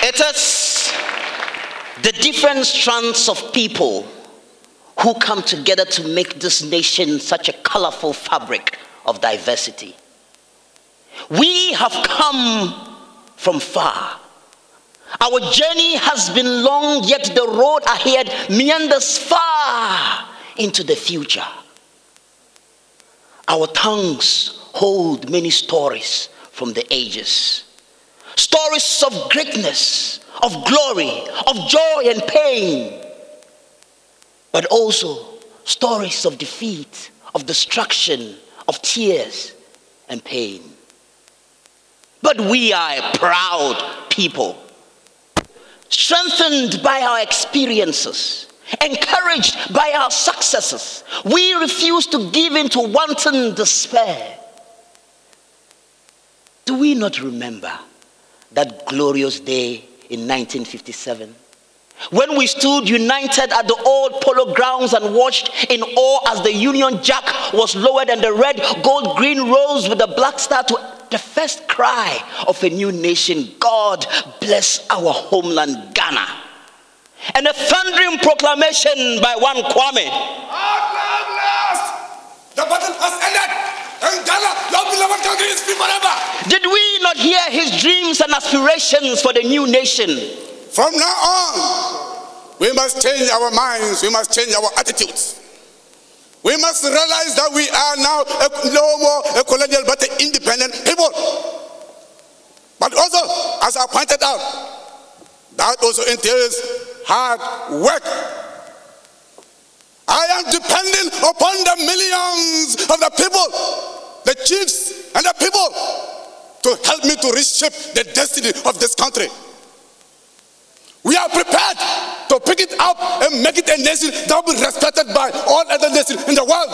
It is the different strands of people who come together to make this nation such a colorful fabric of diversity. We have come from far. Our journey has been long, yet the road ahead meanders far into the future. Our tongues hold many stories from the ages. Stories of greatness, of glory, of joy and pain. But also stories of defeat, of destruction, of tears and pain. But we are a proud people, strengthened by our experiences, encouraged by our successes. We refuse to give in to wanton despair. Do we not remember that glorious day in 1957? When we stood united at the old polo grounds and watched in awe as the Union Jack was lowered and the red, gold, green rose with the black star to the first cry of a new nation. God bless our homeland, Ghana. And a thundering proclamation by one Kwame. At last, the battle has ended. And Ghana, your beloved country, is free forever. Did we not hear his dreams and aspirations for the new nation? From now on, we must change our minds. We must change our attitudes. We must realize that we are now no more a colonial but an independent people. But also, as I pointed out, that also entails hard work. I am depending upon the millions of the people, the chiefs and the people, to help me to reshape the destiny of this country. We are prepared to pick it up and make it a nation that will be respected by all other nations in the world.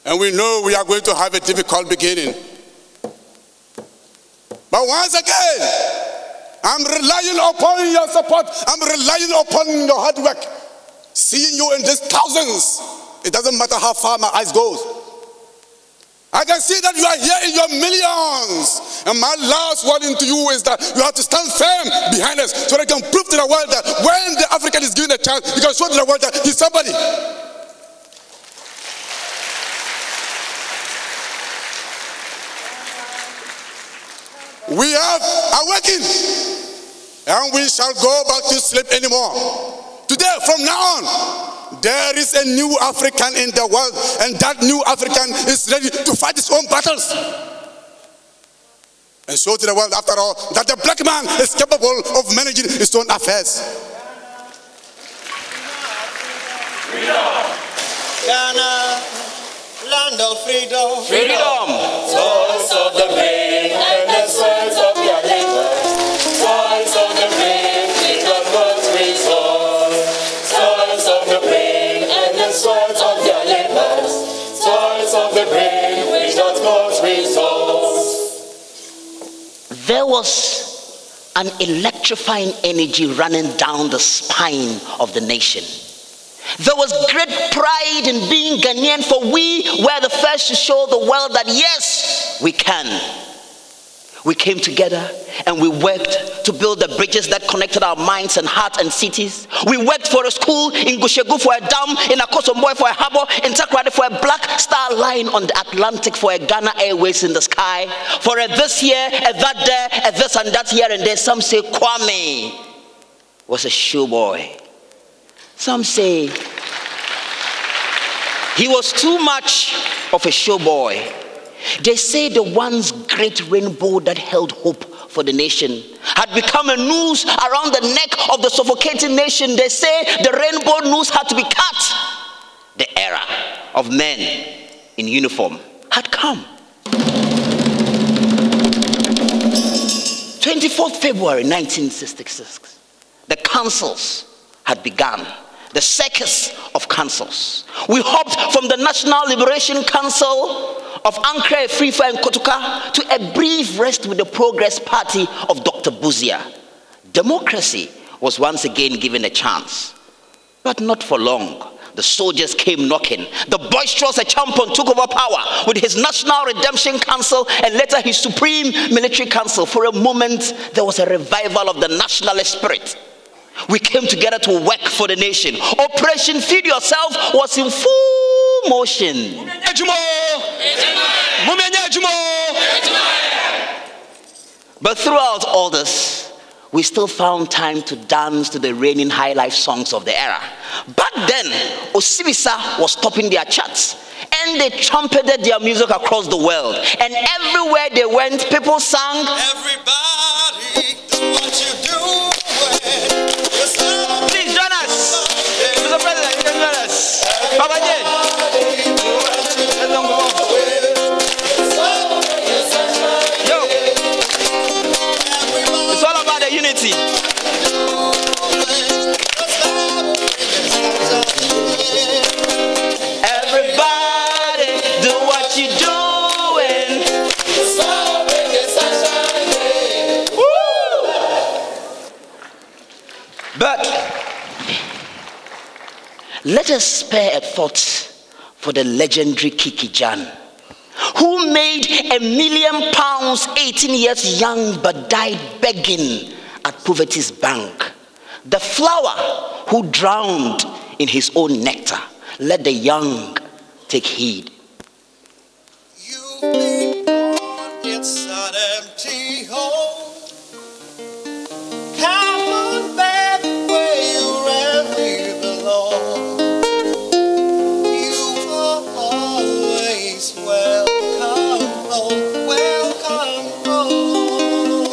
And we know we are going to have a difficult beginning. But once again, I'm relying upon your support. I'm relying upon your hard work. Seeing you in these thousands, it doesn't matter how far my eyes goes. I can see that you are here in your millions. And my last warning to you is that you have to stand firm behind us so that I can prove to the world that when the African is given a chance, you can show to the world that he's somebody. We have awakened and we shall go back to sleep anymore. Today, from now on, there is a new African in the world, and that new African is ready to fight his own battles. And show to the world, after all, that the black man is capable of managing his own affairs. Freedom! Ghana, land of freedom. Freedom! Source of the rain and the source of your labor. Source of the rain, because God's resource. Source of the rain and the source of your labor. Source of the rain, which was God's resource. There was an electrifying energy running down the spine of the nation. There was great pride in being Ghanaian, for we were the first to show the world that yes, we can. We came together and we worked to build the bridges that connected our minds and hearts and cities. We worked for a school, in Gushegu for a dam, in Akosomboy for a harbor, in Takoradi for a black star line on the Atlantic, for a Ghana Airways in the sky, for a this year, a that there, a this and that here and there. Some say Kwame was a showboy. Some say he was too much of a showboy. They say the once great rainbow that held hope for the nation had become a noose around the neck of the suffocating nation. They say the rainbow noose had to be cut. The era of men in uniform had come. 24th February 1966, the councils had begun. The circus of councils. We hopped from the National Liberation Council of Ankara, Afrifa and Kotoka to a brief rest with the Progress Party of Dr. Buzia. Democracy was once again given a chance, but not for long. the soldiers came knocking. The boisterous Achampon took over power with his National Redemption Council and later his Supreme Military Council. For a moment, there was a revival of the nationalist spirit. We came together to work for the nation. Operation Feed Yourself was in full motion. But throughout all this, we still found time to dance to the reigning high life songs of the era. Back then, Osibisa was topping their charts, and they trumpeted their music across the world. And everywhere they went, people sang, Everybody, do what you do. Please join us. Mr. President, you can join us. Papa Jane. Yo. It's all about the unity. Everybody, do what you're doing. Woo! But let us spare a thought for the legendary Kiki Jan, who made £1 million 18 years young but died begging at poverty's bank. The flower who drowned in his own nectar. Let the young take heed. You've been born, it's an empty home. Come on back where you really belong. You are always welcome home, welcome home.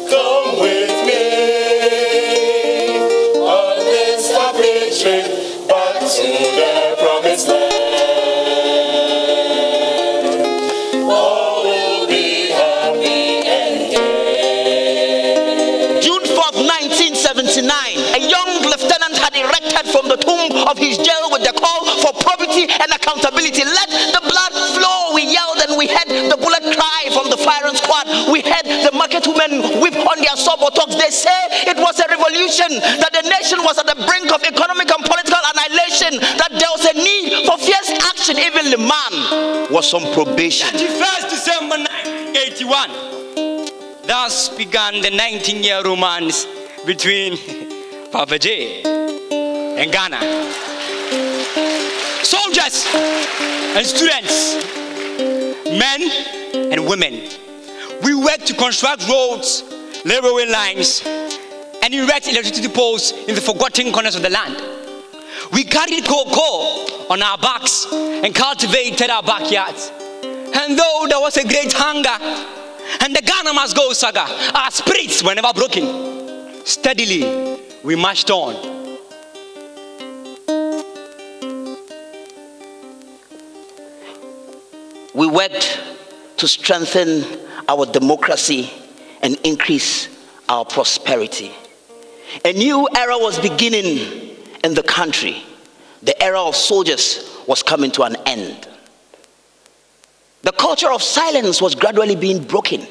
Come with me on this happy trip back to the promised land. All will be happy and gay. June 4th, 1979, a young lieutenant had erected from the tomb of his jail with the call for probity and accountability. Let the blood flow, we yelled, and we heard the bullet cry from the firing squad. We heard the market women whip on their subotox. They say it was a revolution, that the nation was at the brink of economic and political annihilation, that there was a need for fierce action. Even the man was on probation. 31st December 1981. Thus began the 19-year romance between Papa J and Ghana. Soldiers and students, men and women, we worked to construct roads, railway lines, and erect electricity poles in the forgotten corners of the land. We carried cocoa on our backs and cultivated our backyards. And though there was a great hunger and the Ghana must go saga, our spirits were never broken. Steadily, we marched on. We worked to strengthen our democracy and increase our prosperity. A new era was beginning in the country. The era of soldiers was coming to an end. The culture of silence was gradually being broken.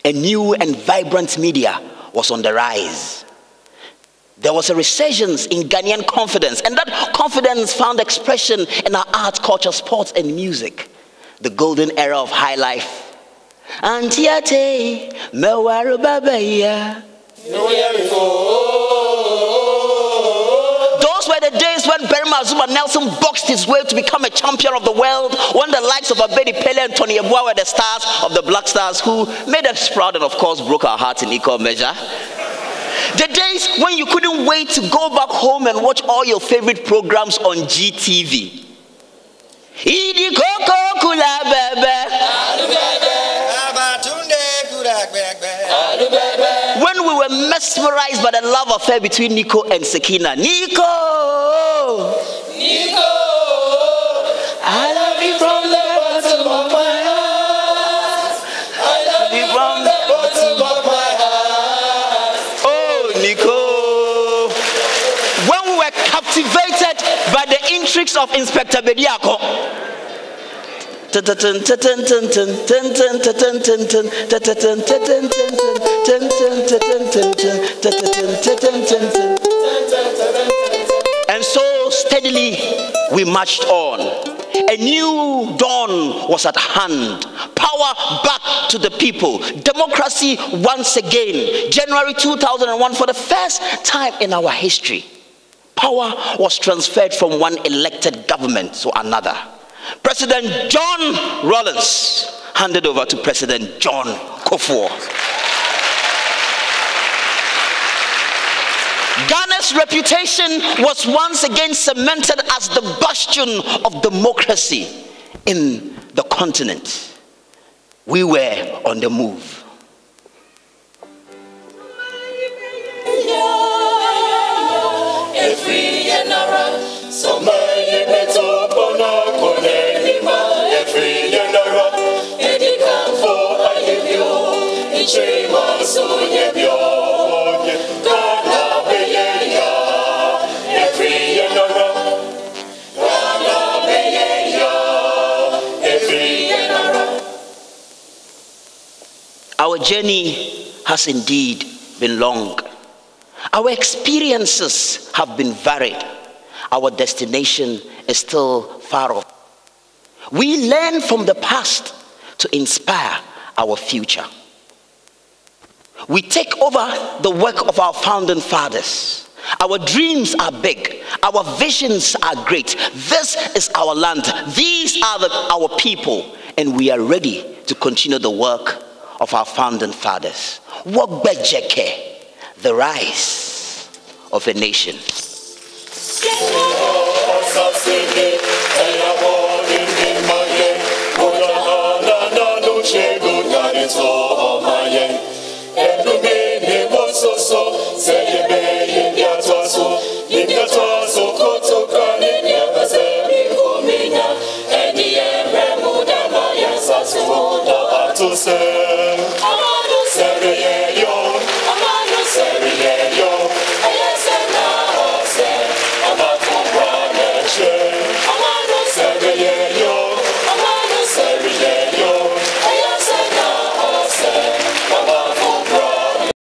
A new and vibrant media was on the rise. There was a resurgence in Ghanaian confidence, and that confidence found expression in our art, culture, sports, and music. The golden era of high life. Antiate, mewaru babaya. Those were the days when Berima Zuma Nelson boxed his way to become a champion of the world, when the likes of Abedi Pele and Tony Yeboah were the stars of the Black Stars, who made us proud and of course broke our hearts in equal measure. The days when you couldn't wait to go back home and watch all your favorite programs on GTV. Idi Koko Kula Bebe. When we were mesmerized by the love affair between Nico and Sekina. Nico! Nico, I love you from the bottom of my heart. I love you from the bottom of my heart. Oh, Nico! When we were captivated by the intrigues of Inspector Bediako. And so steadily we marched on. A new dawn was at hand. Power back to the people. Democracy once again. January 2001, for the first time in our history, power was transferred from one elected government to another. President John Rawlings handed over to President John Kufuor. Ghana's reputation was once again cemented as the bastion of democracy in the continent. We were on the move. Our journey has indeed been long. Our experiences have been varied. Our destination is still far off. We learn from the past to inspire our future. We take over the work of our founding fathers. Our dreams are big. Our visions are great. This is our land. These are our people. And we are ready to continue the work of our founding fathers. Wogbejeke, the rise of a nation. To say